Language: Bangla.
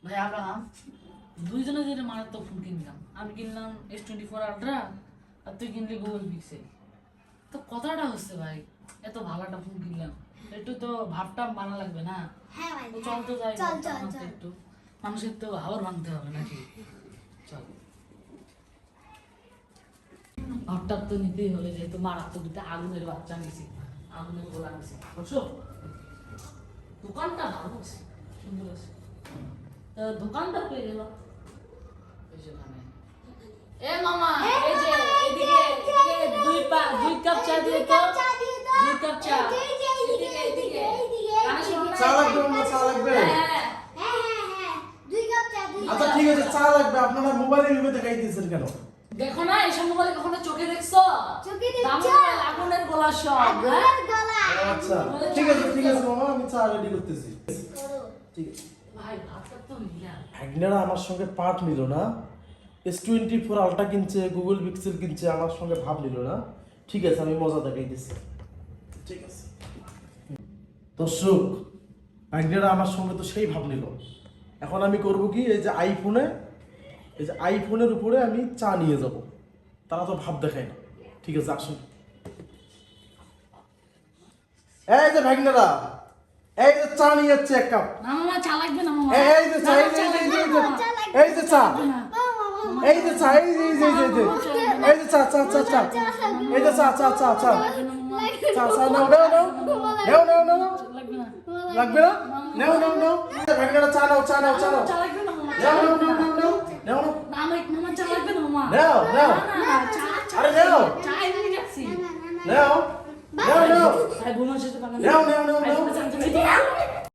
ভাই আমরা দুইজনে যে মারাত্মক ফোন কিনলাম, আমি কিনলাম S24 Ultra আর তুই কিনলি গুগল পিক্সেল। তো কথাটা হচ্ছে ভাই, এত ভালো একটা ফোন কিনলাম, একটু তো ভাবটা মানা লাগবে না? হ্যাঁ ভাই, তো চল তো যাই, চল চল চল। একটু মানুষের তো হাওর ভাঙতে হবে নাকি? চল, হঠাৎ তো নিতেই হলে, যেহেতু মারাত্মক দুটো আগুনের বাচ্চা নিছি, আগুনের গোলা নিছি। বুঝছো, দোকানটা ভালো আছে, সুন্দর আছে। দোকানটা পেয়ে গেল সেখানে। এ মামা, এই যে এদিকে দুই কাপ চা দিয়ে তো, 2 কাপ চা। এদিকে এদিকে কানে শোনো না? চা লাগবে না? চা লাগবে? হ্যাঁ হ্যাঁ 2 কাপ চা। আচ্ছা ঠিক আছে, চা লাগবে। আপনারা মোবাইলে এইভাবে দেখাইতেছেন কেন? দেখো না, এইসব মোবাইলে কখনো চোখে দেখছো? চোখে দেখছো? দামুনের আগুনের গোলা সব। হ্যাঁ? আগুনের গলা। আচ্ছা ঠিক আছে মামা, আমি চা রেডি করতেছি। ঠিক আছে। ভাই ভাতটা তো নিলাম। ভাগ্নেরা আমার সঙ্গে পার্ট নিল না, S24 Ultra কিনছে, গুগল পিক্সেল কিনছে, আমার সঙ্গে ভাব নিল না। ঠিক আছে, আমি মজা দেখাইতেছি। ঠিক আছে দর্শক, ভাগ্নেরা আমার সঙ্গে তো সেই ভাব নিল। এখন আমি করব কি, এই যে আইফোনের উপরে আমি চা নিয়ে যাব। তারা তো ভাব দেখায় না। ঠিক আছে, আসুন। এই যে ভাগ্নেরা, এই যে চা নিয়ে যাচ্ছে 1 কাপ। না মামা, চা লাগবে না মামা। এই যে চা, এই যে চা, এই যে চা, এই যে চা, এই যে চা, এই যে চা, নাও লাগবে না। লাগবে না? নাও ভাগ্নেরা, চা নাও। চা লাগবে না মামা। নাও না মামা, চা লাগবে না মামা। নাও। না, চা আরে নাও চা এনে যাচ্ছি। নাও ভাই বোনের সাথে পাকা নাও ভাই বোনের সাথে